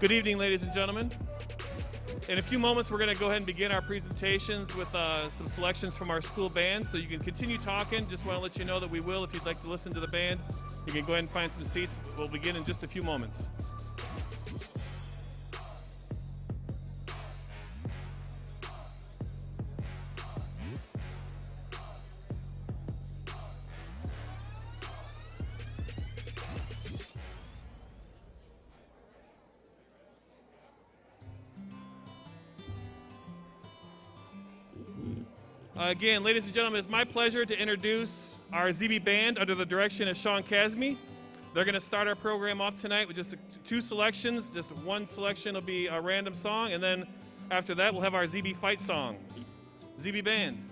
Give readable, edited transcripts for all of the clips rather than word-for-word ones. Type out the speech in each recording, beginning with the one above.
Good evening, ladies and gentlemen. In a few moments, we're going to go ahead and begin our presentations with some selections from our school band. So you can continue talking. Just want to let you know that we will. If you'd like to listen to the band, you can go ahead and find some seats. We'll begin in just a few moments. Again, ladies and gentlemen, it's my pleasure to introduce our ZB Band under the direction of Sean Casme. They're going to start our program off tonight with just two selections. Just one selection will be a random song, and then after that, we'll have our ZB Fight song. ZB Band.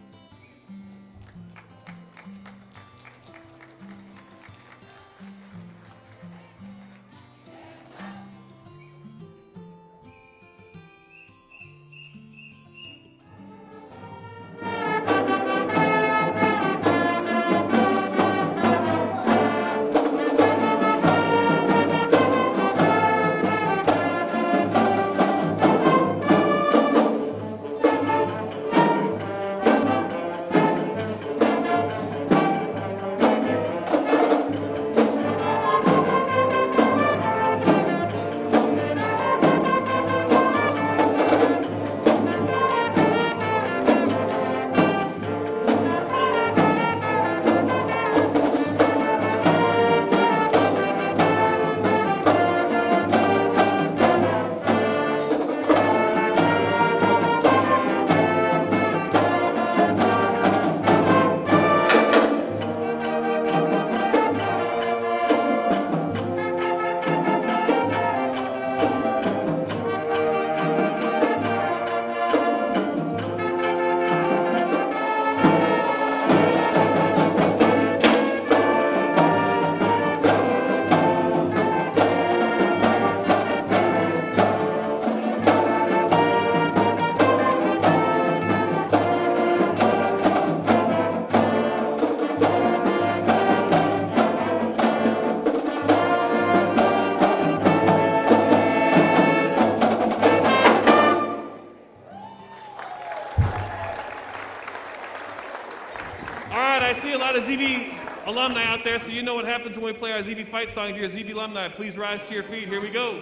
ZB alumni out there, so you know what happens when we play our ZB Fight song. If you're a ZB alumni, please rise to your feet. Here we go.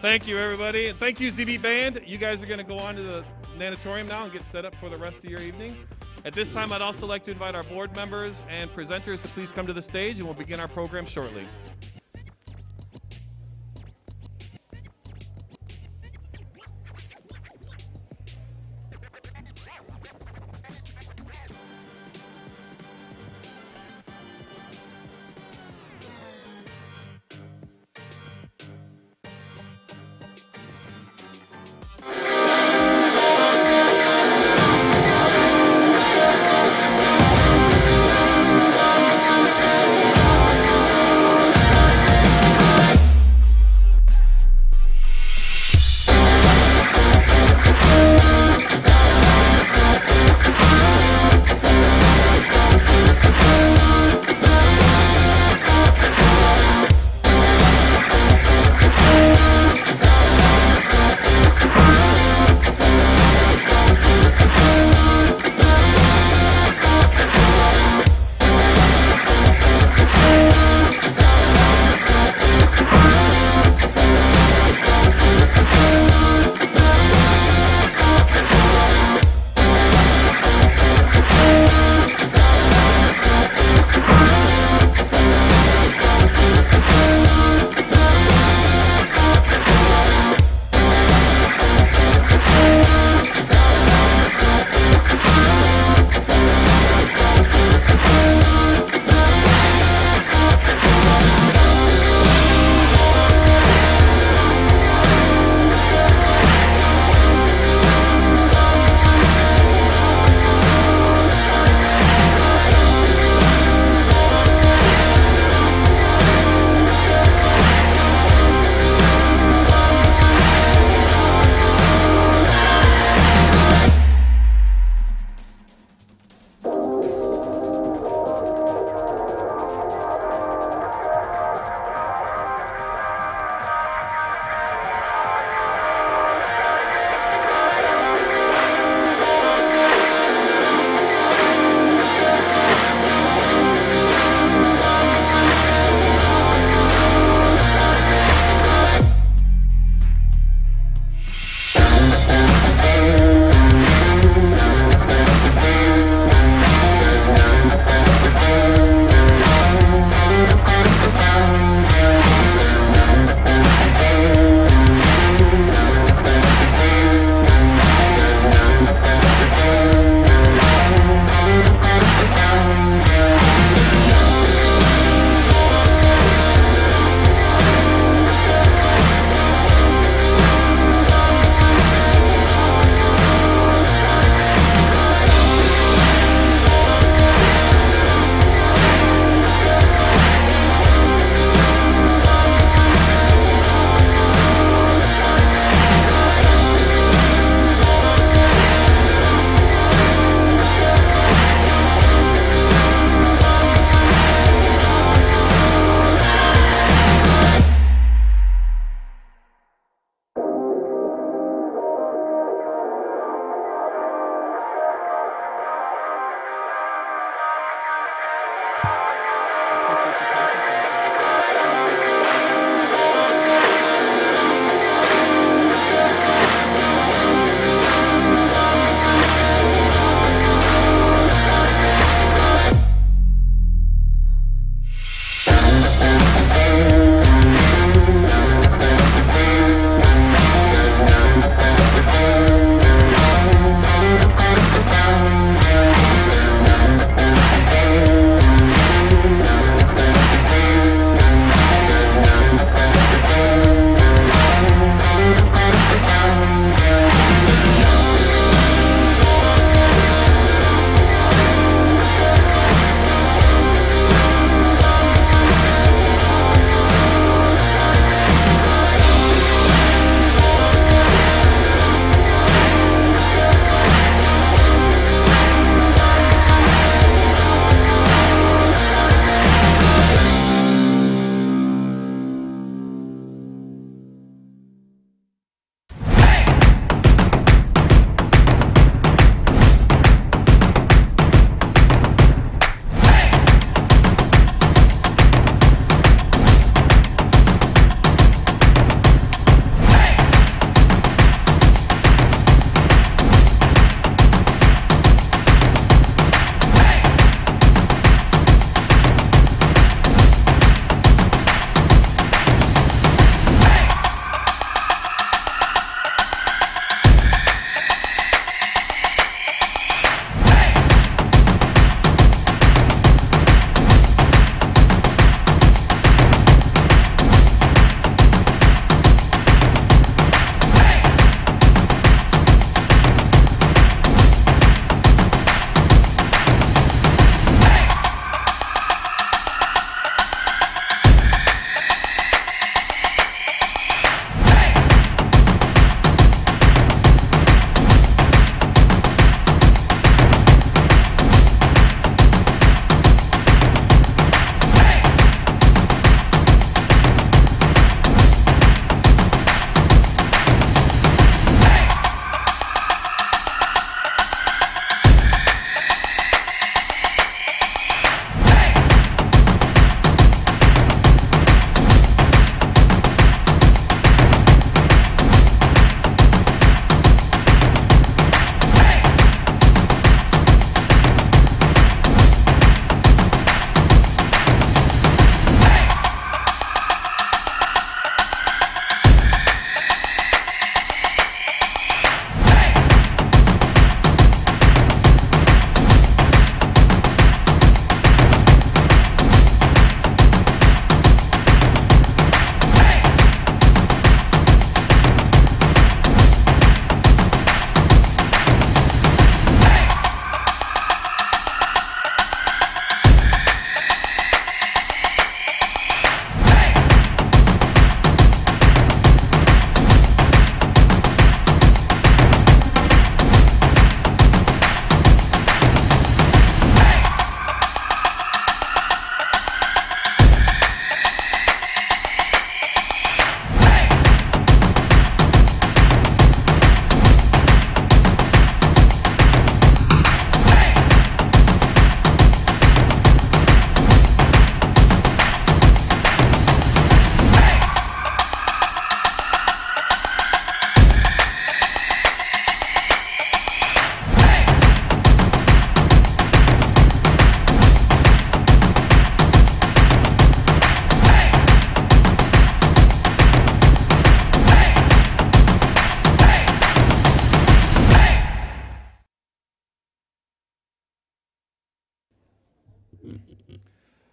Thank you, everybody. And thank you, ZB Band. You guys are going to go on to the Natatorium now and get set up for the rest of your evening. At this time, I'd also like to invite our board members and presenters to please come to the stage, and we'll begin our program shortly.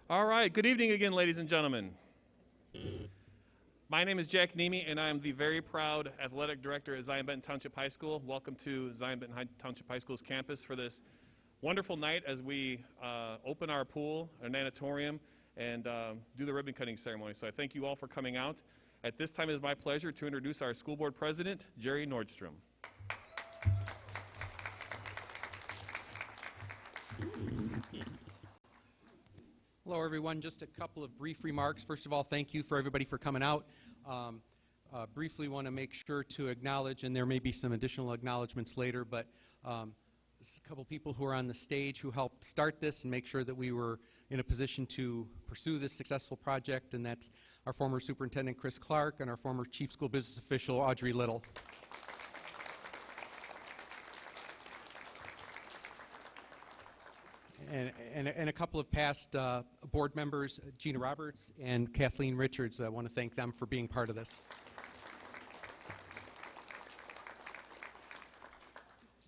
All right, good evening again, ladies and gentlemen. My name is Jack Nemi, and I am the very proud athletic director at Zion Benton Township High School. Welcome to Zion Benton Township High School's campus for this wonderful night as we open our pool, our Natatorium, and do the ribbon cutting ceremony. So I thank you all for coming out. At this time, it is my pleasure to introduce our school board president, Jerry Nordstrom. Hello, everyone. Just a couple of brief remarks. First of all, thank you for everybody for coming out. Briefly want to make sure to acknowledge, and there may be some additional acknowledgments later, but a couple people who are on the stage who helped start this and make sure that we were in a position to pursue this successful project, and that's our former superintendent, Chris Clark, and our former chief school business official, Audrey Little. And a couple of past board members, Gina Roberts and Kathleen Richards. I want to thank them for being part of this.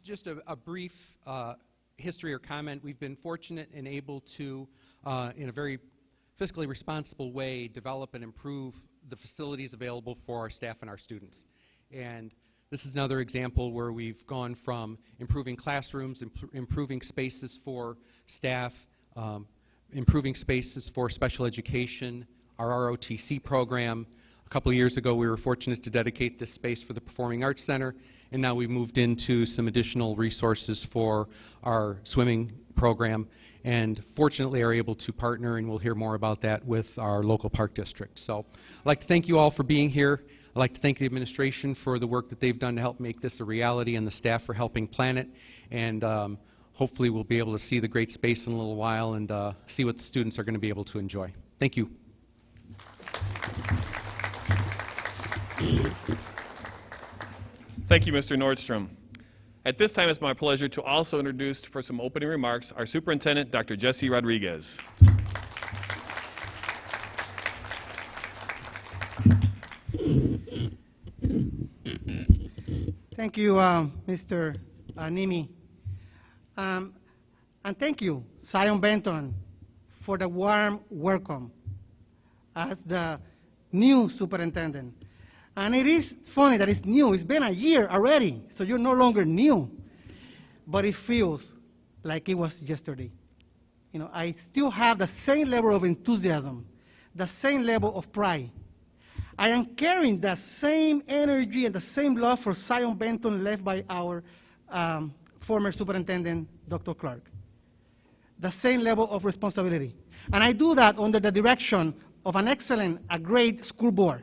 Just a brief history or comment. We've been fortunate and able to, in a very fiscally responsible way, develop and improve the facilities available for our staff and our students. And this is another example where we've gone from improving classrooms, improving spaces for staff, improving spaces for special education, our ROTC program. A couple of years ago, we were fortunate to dedicate this space for the Performing Arts Center, and now we've moved into some additional resources for our swimming program, and fortunately are able to partner, and we'll hear more about that, with our local park district. So I'd like to thank you all for being here. I'd like to thank the administration for the work that they've done to help make this a reality, and the staff for helping plan it, and hopefully we'll be able to see the great space in a little while and see what the students are going to be able to enjoy. Thank you. Thank you, Mr. Nordstrom. At this time, it's my pleasure to also introduce, for some opening remarks, our superintendent, Dr. Jesse Rodriguez. Thank you, Mr. Nimi. And thank you, Zion Benton, for the warm welcome as the new superintendent. And it is funny that it's new. It's been a year already, so you're no longer new. But it feels like it was yesterday. You know, I still have the same level of enthusiasm, the same level of pride. I am carrying the same energy and the same love for Zion Benton left by our former superintendent, Dr. Clark. The same level of responsibility. And I do that under the direction of an excellent, a great school board.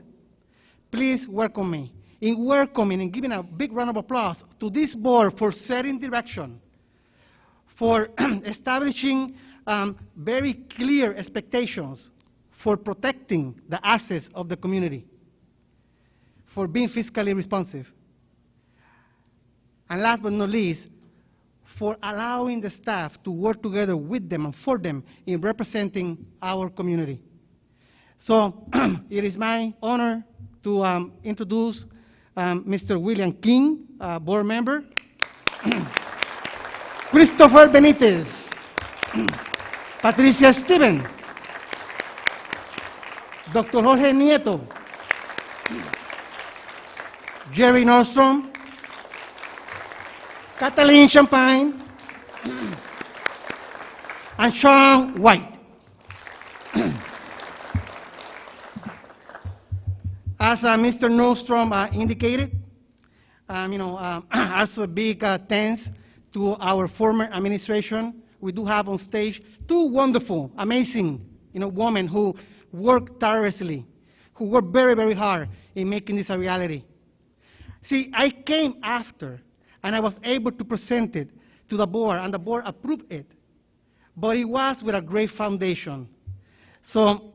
Please welcome me in welcoming and giving a big round of applause to this board for setting direction, for establishing very clear expectations, for protecting the assets of the community, for being fiscally responsive, and last but not least, for allowing the staff to work together with them and for them in representing our community. So it is my honor to introduce Mr. William King, board member, Christopher Benitez, Patricia Steven, Dr. Jorge Nieto, Jerry Nordstrom, Kathleen Champagne, and Sean White. As Mr. Nordstrom indicated, also a big thanks to our former administration. We do have on stage two wonderful, amazing, women who worked tirelessly, who worked very, very hard in making this a reality. See, I came after, and I was able to present it to the board, and the board approved it. But it was with a great foundation. So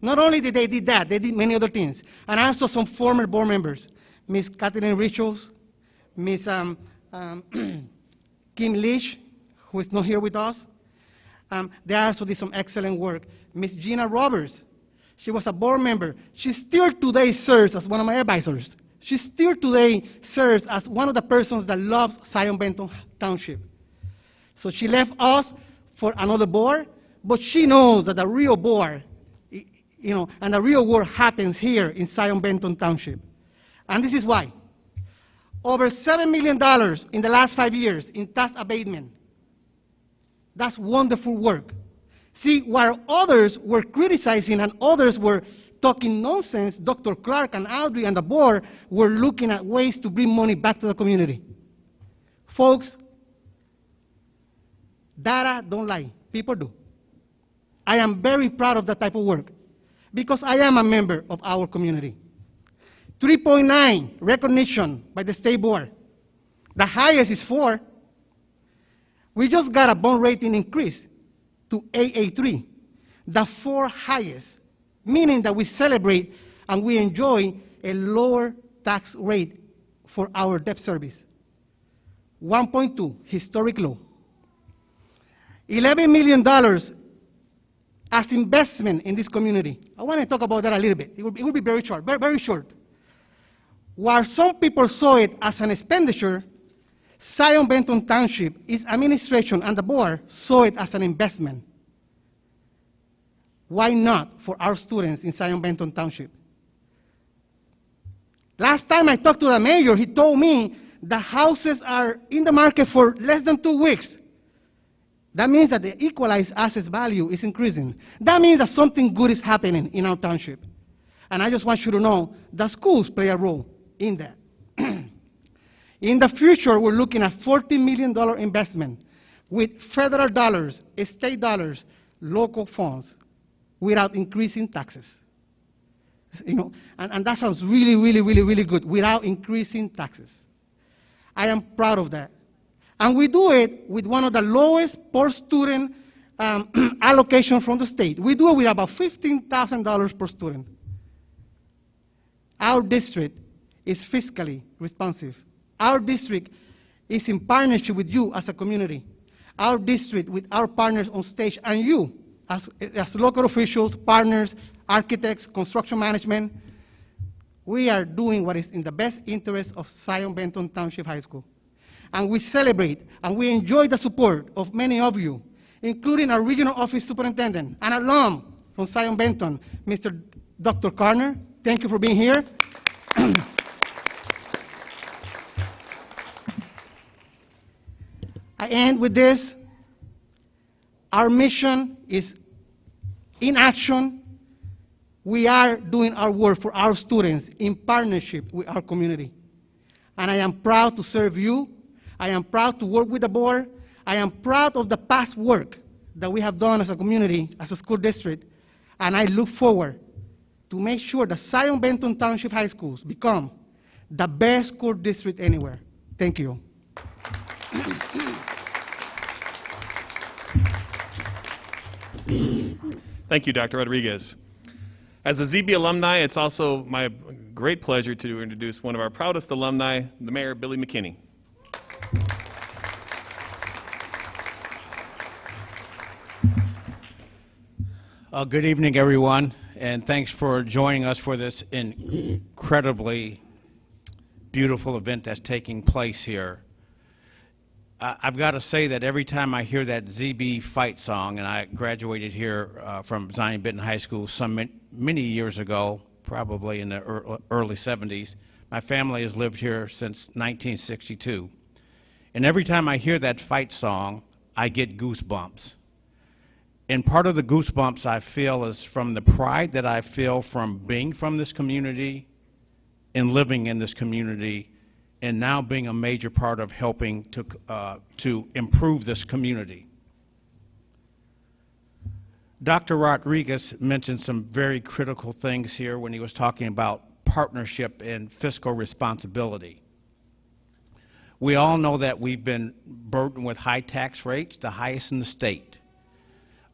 not only did they did that, they did many other things. And also some former board members, Ms. Kathleen Richards, Ms. Kim Leach, who is not here with us. They also did some excellent work. Ms. Gina Roberts, she was a board member. She still today serves as one of my advisors. She still today serves as one of the persons that loves Zion Benton Township. So she left us for another board, but she knows that the real board, and the real work happens here in Zion Benton Township. And this is why. Over $7 million in the last 5 years in tax abatement. That's wonderful work. See, while others were criticizing and others were talking nonsense, Dr. Clark and Audrey and the board were looking at ways to bring money back to the community. Folks, data don't lie. People do. I am very proud of that type of work because I am a member of our community. 3.9 recognition by the state board. The highest is 4. We just got a bond rating increase to AA3, the fourth highest, meaning that we celebrate and we enjoy a lower tax rate for our debt service. 1.2, historic low. $11 million as investment in this community. I want to talk about that a little bit. It will be very short, very short. While some people saw it as an expenditure, Zion Benton Township, its administration and the board saw it as an investment. Why not for our students in Zion Benton Township? Last time I talked to the mayor, he told me the houses are in the market for less than 2 weeks. That means that the equalized assets value is increasing. That means that something good is happening in our township. And I just want you to know that schools play a role in that. In the future, we're looking at $40 million investment with federal dollars, state dollars, local funds, without increasing taxes. You know, and that sounds really, really, really, really good, without increasing taxes. I am proud of that. And we do it with one of the lowest per student allocation from the state. We do it with about $15,000 per student. Our district is fiscally responsive. Our district is in partnership with you as a community. Our district with our partners on stage and you as local officials, partners, architects, construction management, we are doing what is in the best interest of Zion Benton Township High School. And we celebrate and we enjoy the support of many of you, including our regional office superintendent, an alum from Zion Benton, Mr. Dr. Carner. Thank you for being here. I end with this. Our mission is in action. We are doing our work for our students in partnership with our community. And I am proud to serve you. I am proud to work with the board. I am proud of the past work that we have done as a community, as a school district. And I look forward to make sure that Zion Benton Township High Schools become the best school district anywhere. Thank you. Thank you, Dr. Rodriguez. As a ZB alumni, it's also my great pleasure to introduce one of our proudest alumni, the Mayor, Billy McKinney. Good evening, everyone, and thanks for joining us for this incredibly beautiful event that's taking place here. I've got to say that every time I hear that ZB fight song, and I graduated here from Zion Benton High School many years ago, probably in the early 70s. My family has lived here since 1962. And every time I hear that fight song, I get goosebumps. And part of the goosebumps I feel is from the pride that I feel from being from this community and living in this community and now being a major part of helping to improve this community. Dr. Rodriguez mentioned some very critical things here when he was talking about partnership and fiscal responsibility. We all know that we've been burdened with high tax rates, the highest in the state.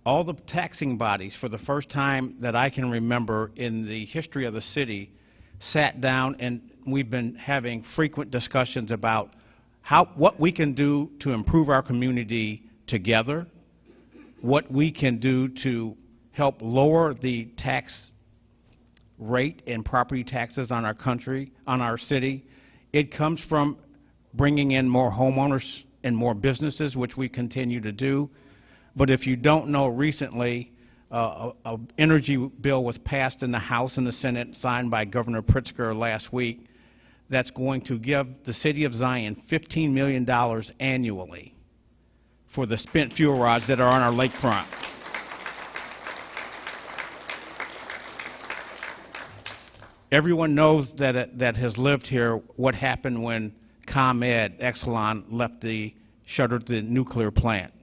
All the taxing bodies, for the first time that I can remember in the history of the city, sat down and we've been having frequent discussions about what we can do to improve our community together, what we can do to help lower the tax rate and property taxes on our country, on our city. It comes from bringing in more homeowners and more businesses, which we continue to do. But if you don't know, recently, an energy bill was passed in the House and the Senate, signed by Governor Pritzker last week, that's going to give the city of Zion $15 million annually for the spent fuel rods that are on our lakefront. Everyone knows that has lived here what happened when ComEd, Exelon, shuttered the nuclear plant.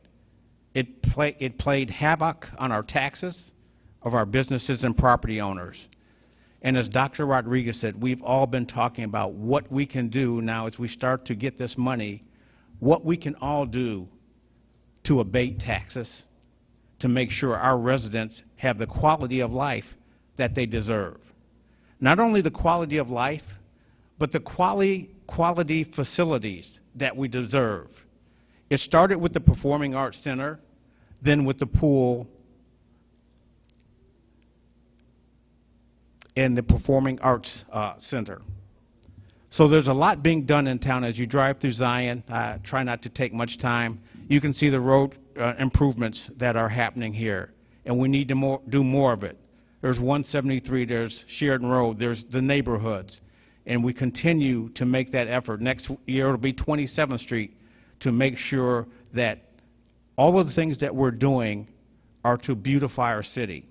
It played havoc on our taxes of our businesses and property owners. And as Dr. Rodriguez said, we've all been talking about what we can do now as we start to get this money, what we can all do to abate taxes, to make sure our residents have the quality of life that they deserve. Not only the quality of life, but the quality facilities that we deserve. It started with the Performing Arts Center, then with the pool and the Performing Arts Center. So there's a lot being done in town. As you drive through Zion, try not to take much time. You can see the road improvements that are happening here, and we need to do more of it. There's 173, there's Sheridan Road, there's the neighborhoods, and we continue to make that effort. Next year it'll be 27th Street to make sure that all of the things that we're doing are to beautify our city.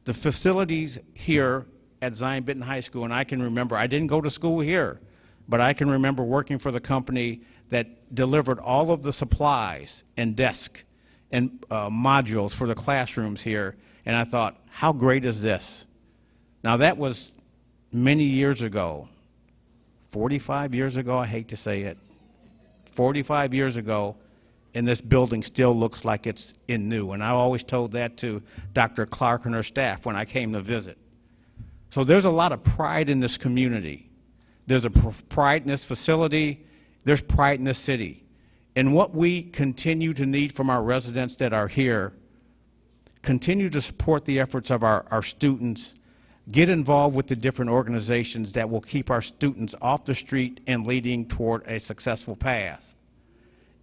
The facilities here at Zion Benton High School, and I can remember, I didn't go to school here, but I can remember working for the company that delivered all of the supplies and desks and modules for the classrooms here, and I thought, how great is this? Now that was many years ago, 45 years ago, I hate to say it, 45 years ago, and this building still looks like it's new. And I always told that to Dr. Clark and her staff when I came to visit. So there's a lot of pride in this community. There's a pride in this facility. There's pride in this city. And what we continue to need from our residents that are here, continue to support the efforts of our students, get involved with the different organizations that will keep our students off the street and leading toward a successful path.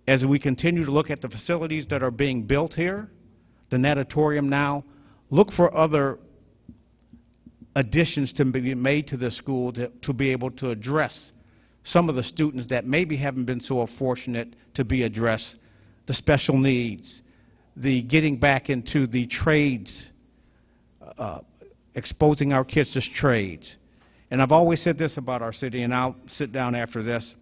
As we continue to look at the facilities that are being built here, the Natatorium now, look for other additions to be made to the school to be able to address some of the students that maybe haven't been so fortunate to be addressed, the special needs, the getting back into the trades, exposing our kids to trades. And I've always said this about our city, and I'll sit down after this.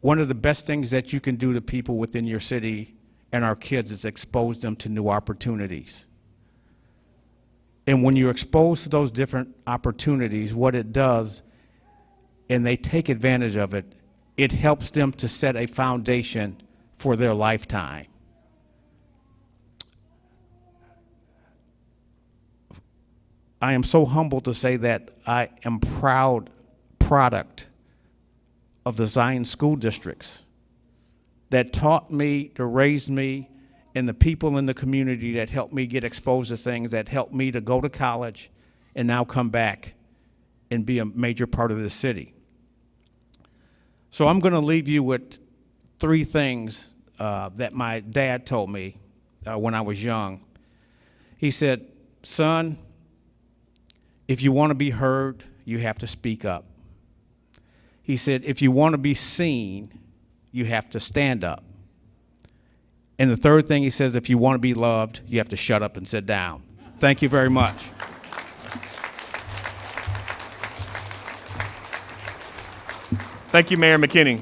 One of the best things that you can do to people within your city and our kids is expose them to new opportunities. And when you're exposed to those different opportunities, what it does, and they take advantage of it, it helps them to set a foundation for their lifetime. I am so humbled to say that I am proud product of the Zion school districts that taught me, to raise me, and the people in the community that helped me get exposed to things, that helped me to go to college and now come back and be a major part of the city. So I'm going to leave you with three things that my dad told me when I was young. He said, son, if you want to be heard, you have to speak up. He said, if you want to be seen, you have to stand up. And the third thing he says, if you want to be loved, you have to shut up and sit down. Thank you very much. Thank you, Mayor McKinney.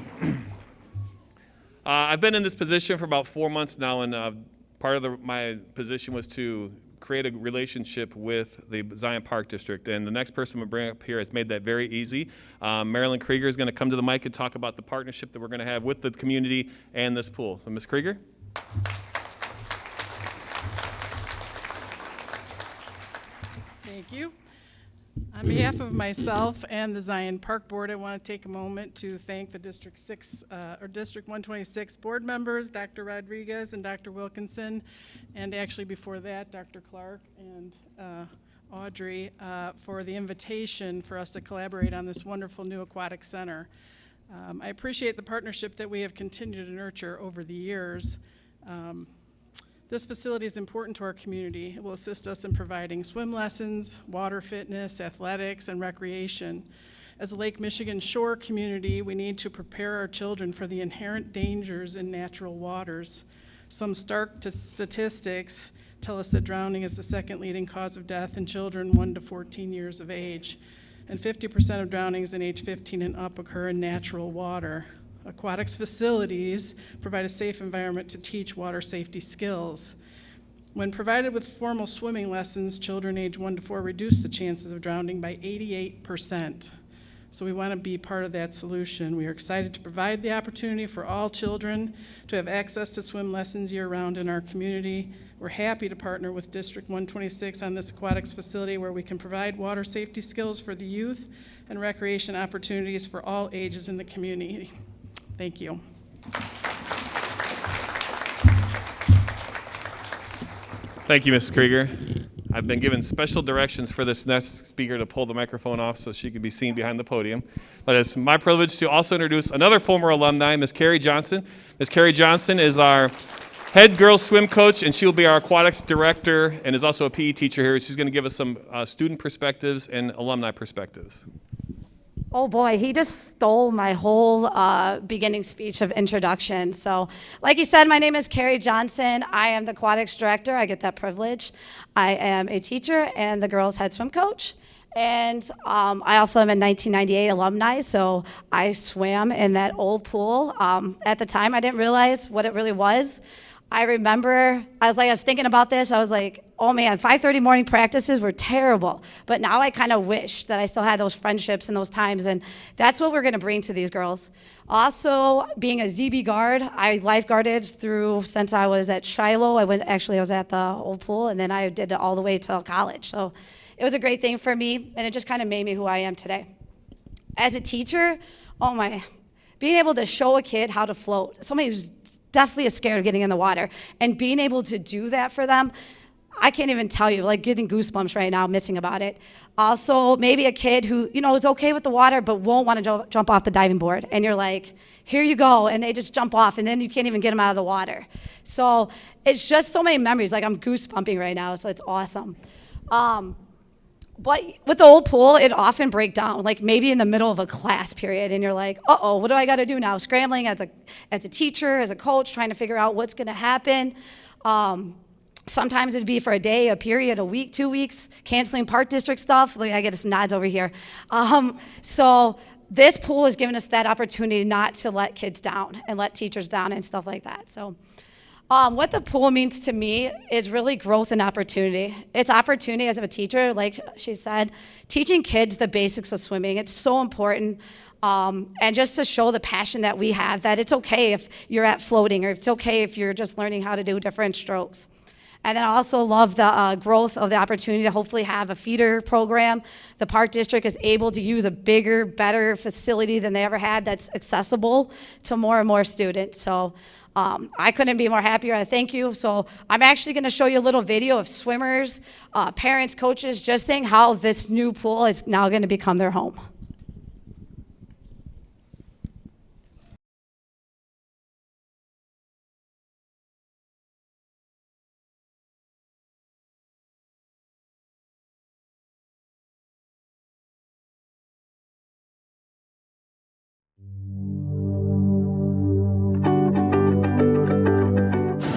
I've been in this position for about 4 months now, and part of my position was to create a relationship with the Zion Park District. And the next person I'm going to bring up here has made that very easy. Marilyn Krieger is going to come to the mic and talk about the partnership that we're going to have with the community and this pool. So, Ms. Krieger. Thank you. On behalf of myself and the Zion Park Board, I want to take a moment to thank the District 126 board members, Dr. Rodriguez and Dr. Wilkinson, and actually before that, Dr. Clark and Audrey, for the invitation for us to collaborate on this wonderful new aquatic center. I appreciate the partnership that we have continued to nurture over the years. This facility is important to our community. It will assist us in providing swim lessons, water fitness, athletics, and recreation. As a Lake Michigan shore community, we need to prepare our children for the inherent dangers in natural waters. Some stark statistics tell us that drowning is the second leading cause of death in children 1 to 14 years of age, and 50% of drownings in age 15 and up occur in natural water. Aquatics facilities provide a safe environment to teach water safety skills. When provided with formal swimming lessons, children age 1 to 4 reduce the chances of drowning by 88%. So we want to be part of that solution. We are excited to provide the opportunity for all children to have access to swim lessons year-round in our community. We're happy to partner with District 126 on this aquatics facility where we can provide water safety skills for the youth and recreation opportunities for all ages in the community. Thank you. Thank you, Ms. Krieger. I've been given special directions for this next speaker to pull the microphone off so she can be seen behind the podium. But it's my privilege to also introduce another former alumni, Ms. Carrie Johnson. Ms. Carrie Johnson is our head girls swim coach, and she'll be our aquatics director and is also a PE teacher here. She's going to give us some student perspectives and alumni perspectives. Oh boy, he just stole my whole beginning speech of introduction. So, like he said, my name is Carrie Johnson. I am the aquatics director. I get that privilege. I am a teacher and the girls' head swim coach. And I also am a 1998 alumni, so I swam in that old pool. At the time, I didn't realize what it really was. I remember, I was thinking about this, I was like, oh man, 5:30 morning practices were terrible. But now I kind of wish that I still had those friendships and those times, and that's what we're gonna bring to these girls. Also, being a ZB guard, I lifeguarded through, since I was at Shiloh, I was at the old pool, and then I did it all the way till college. So it was a great thing for me, and it just kind of made me who I am today. As a teacher, oh my, being able to show a kid how to float, somebody who's definitely is scared of getting in the water, and being able to do that for them, I can't even tell you, like getting goosebumps right now, missing about it. Also, maybe a kid who, is okay with the water, but won't want to jump off the diving board, and you're like, here you go, and they just jump off, and then you can't even get them out of the water. So it's just so many memories, like I'm goosebumping right now, so it's awesome. But with the old pool, it often break down, like maybe in the middle of a class period, and you're like, uh-oh, what do I gotta do now? Scrambling as a teacher, as a coach, trying to figure out what's gonna happen. Sometimes it'd be for a day, a period, a week, 2 weeks, canceling park district stuff. Like I get some nods over here. So this pool has given us that opportunity not to let kids down and let teachers down and stuff like that. So. What the pool means to me is really growth and opportunity. It's opportunity as a teacher, like she said, teaching kids the basics of swimming. It's so important. And just to show the passion that we have, that it's okay if you're at floating, or it's okay if you're just learning how to do different strokes. And then I also love the growth of the opportunity to hopefully have a feeder program. The Park District is able to use a bigger, better facility than they ever had that's accessible to more and more students. So I couldn't be more happier. I thank you. So I'm actually going to show you a little video of swimmers, parents, coaches, just saying how this new pool is now going to become their home.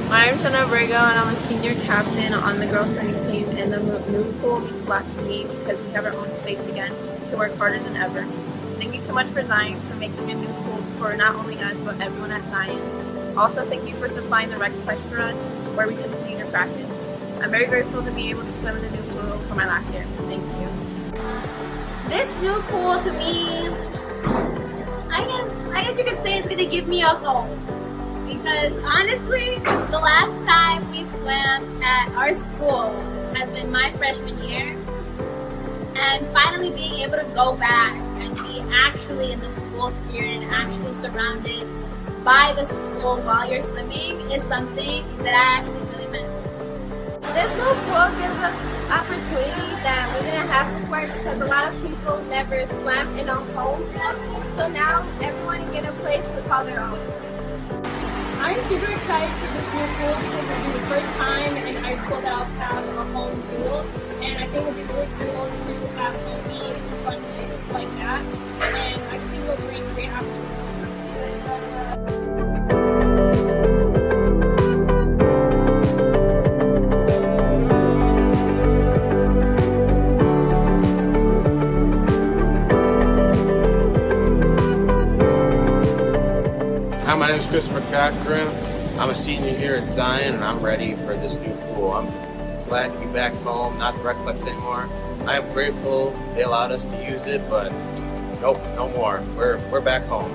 My name's Jenna Abrego, and I'm a senior captain on the girls swimming team, and the new pool means a lot to me because we have our own space again to work harder than ever. So thank you so much for Zion for making a new pool for not only us but everyone at Zion. Also, thank you for supplying the rec space for us where we continue to practice. I'm very grateful to be able to swim in the new pool for my last year. Thank you. This new pool to me, I guess you could say it's gonna give me a home. Because honestly, the last time we've swam at our school has been my freshman year. And finally being able to go back and be actually in the school spirit and actually surrounded by the school while you're swimming is something that I actually really miss. This new pool gives us opportunity that we didn't have before because a lot of people never swam in a home. So now everyone can get a place to call their own. I'm super excited for this new pool because it'll be the first time in high school that I'll have a home pool, and I think it'll be really cool to have homies and fun things like that, and I just think it'll bring great opportunities to us. Hi, my name is Christopher Cochran. I'm a senior here at Zion, and I'm ready for this new pool. I'm glad to be back home, not the Recplex anymore. I am grateful they allowed us to use it, but Nope, no more. We're back home.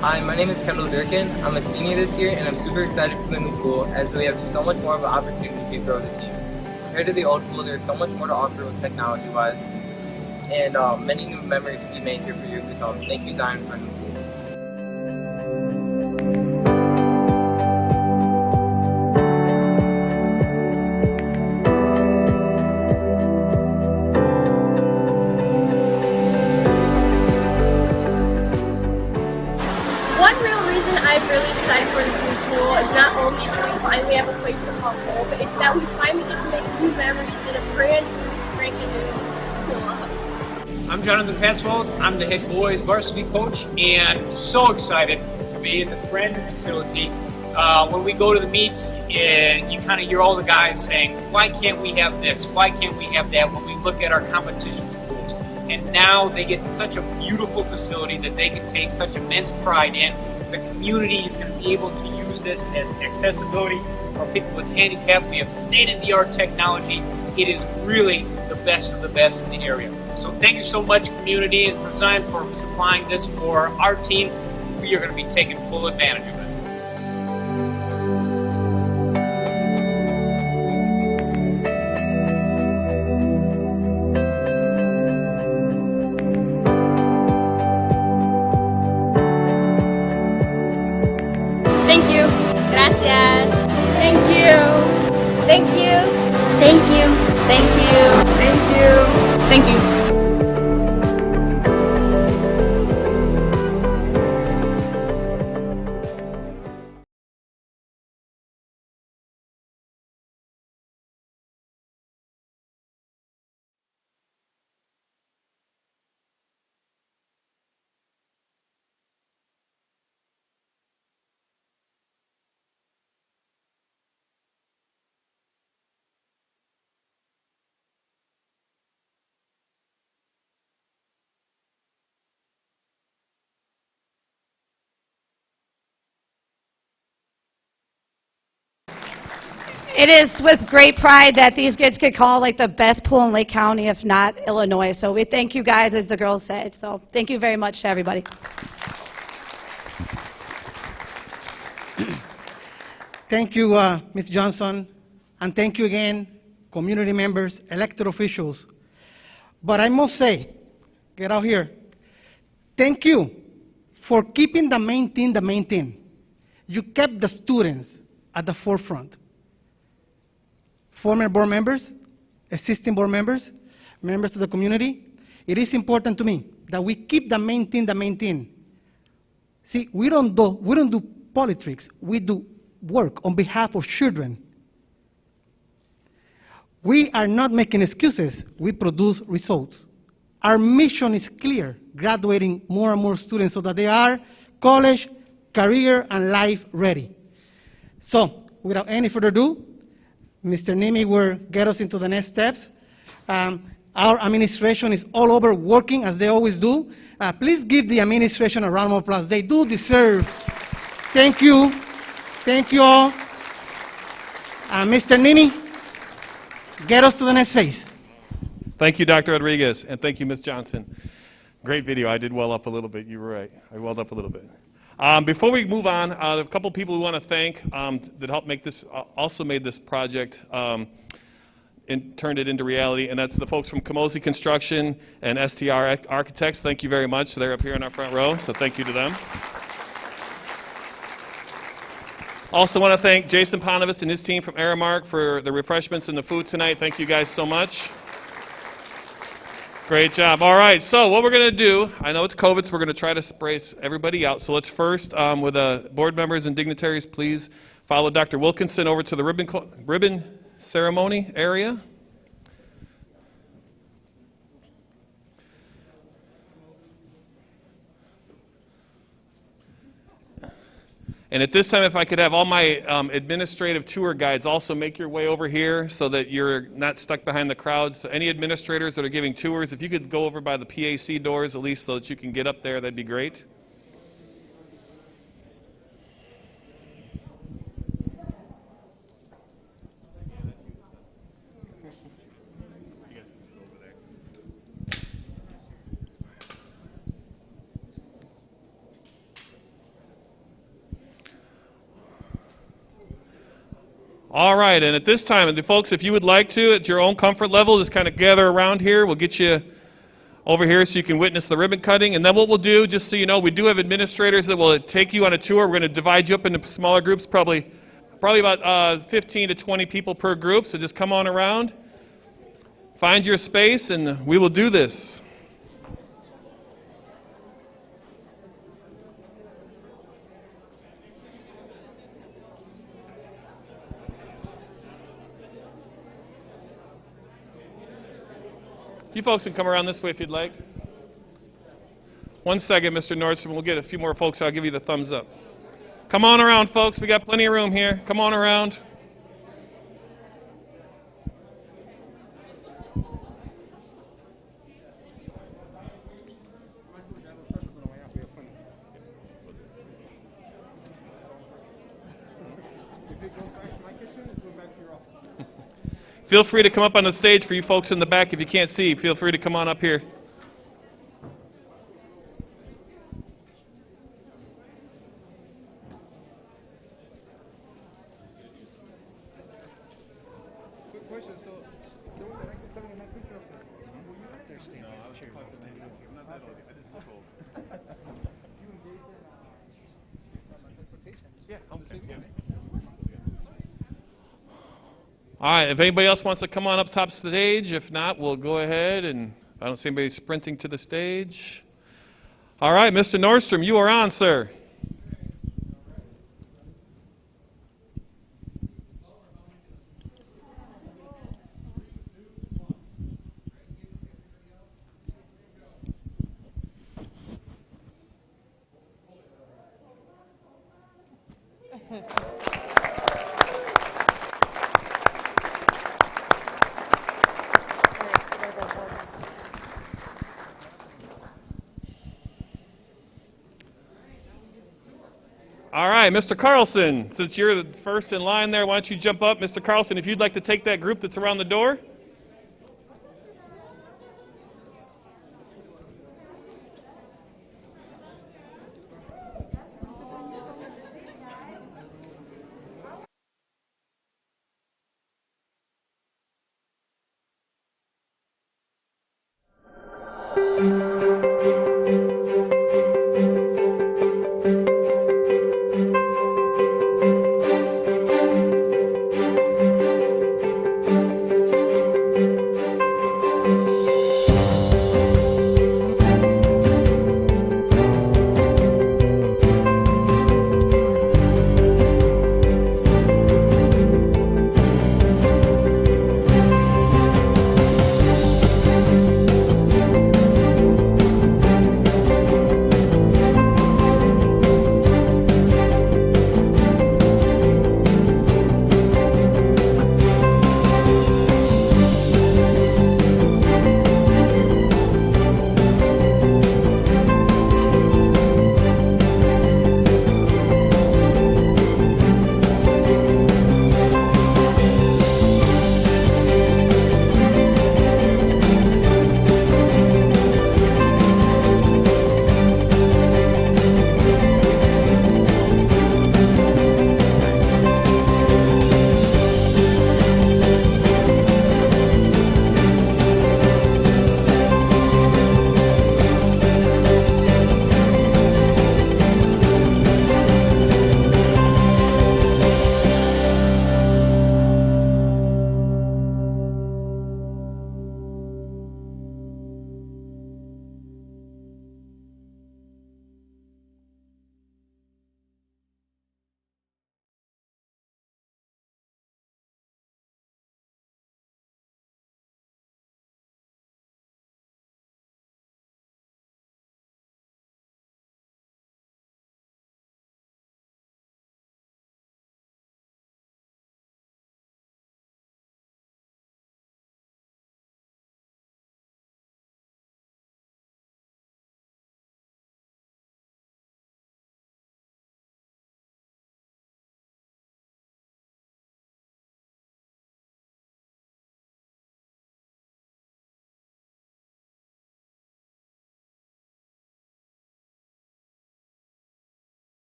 Hi, my name is Kendall Durkin. I'm a senior this year, and I'm super excited for the new pool as we have so much more of an opportunity to grow the team. Compared to the old pool, there's so much more to offer with technology-wise, and many new memories to be made here for years to come. Thank you, Zion, for the new pool. One real reason I'm really excited for this new pool is not only do we finally have a place to call home, but it's that we finally get to make new memories in a brand new, spanking new pool. I'm Jonathan Pansvold. I'm the head boys varsity coach, and so excited to be in this brand new facility. When we go to the meets, you kind of hear all the guys saying, "Why can't we have this? Why can't we have that?" When we look at our competition pools, and now they get such a beautiful facility that they can take such immense pride in. The community is going to be able to use this as accessibility for people with handicap. We have state-of-the-art technology. It is really the best of the best in the area. So thank you so much, community, and for Zion for supplying this for our team. We are going to be taking full advantage of it. Thank you. Gracias. Thank you. Thank you. Thank you. Thank you. Thank you. Thank you. It is with great pride that these kids get called like the best pool in Lake County, if not Illinois. So we thank you guys, as the girls said. So thank you very much to everybody. Thank you, Ms. Johnson, and thank you again, community members, elected officials. But I must say, get out here, thank you for keeping the main thing the main thing. You kept the students at the forefront. Former board members, existing board members, members of the community, it is important to me that we keep the main thing the main thing. See, we don't do politics, we do work on behalf of children. We are not making excuses, we produce results. Our mission is clear, graduating more and more students so that they are college, career, and life ready. So, without any further ado, Mr. Nimi will get us into the next steps. Our administration is all over working as they always do. Please give the administration a round of applause. They do deserve. Thank you. Thank you all. Mr. Nimi, get us to the next phase. Thank you, Dr. Rodriguez, and thank you, Ms. Johnson. Great video. I did well up a little bit. You were right. I welled up a little bit. Before we move on, there are a couple people we want to thank that helped make this, also made this project and turned it into reality, and that's the folks from Camosi Construction and STR Architects. Thank you very much. They're up here in our front row, so thank you to them. Also want to thank Jason Ponovas and his team from Aramark for the refreshments and the food tonight. Thank you guys so much. Great job. All right, so what we're going to do, I know it's COVID, so we're going to try to space everybody out. So let's first, with the board members and dignitaries, please follow Dr. Wilkinson over to the ribbon ceremony area. And at this time, if I could have all my administrative tour guides also make your way over here so that you're not stuck behind the crowds. So any administrators that are giving tours, if you could go over by the PAC doors at least so that you can get up there, that'd be great. All right, and at this time, the folks, if you would like to, at your own comfort level, just kind of gather around here. We'll get you over here so you can witness the ribbon cutting. And then what we'll do, just so you know, we do have administrators that will take you on a tour. We're going to divide you up into smaller groups, probably about 15 to 20 people per group. So just come on around, find your space, and we will do this. You folks can come around this way if you'd like. 1 second, Mr. Nordstrom. We'll get a few more folks. I'll give you the thumbs up. Come on around, folks. We got plenty of room here. Come on around. Feel free to come up on the stage for you folks in the back. If you can't see, feel free to come on up here. Quick question. So, all right, if anybody else wants to come on up top stage, if not, we'll go ahead, and I don't see anybody sprinting to the stage. All right, Mr. Nordstrom, you are on, sir. All right, Mr. Carlson, since you're the first in line there, why don't you jump up? Mr. Carlson, if you'd like to take that group that's around the door.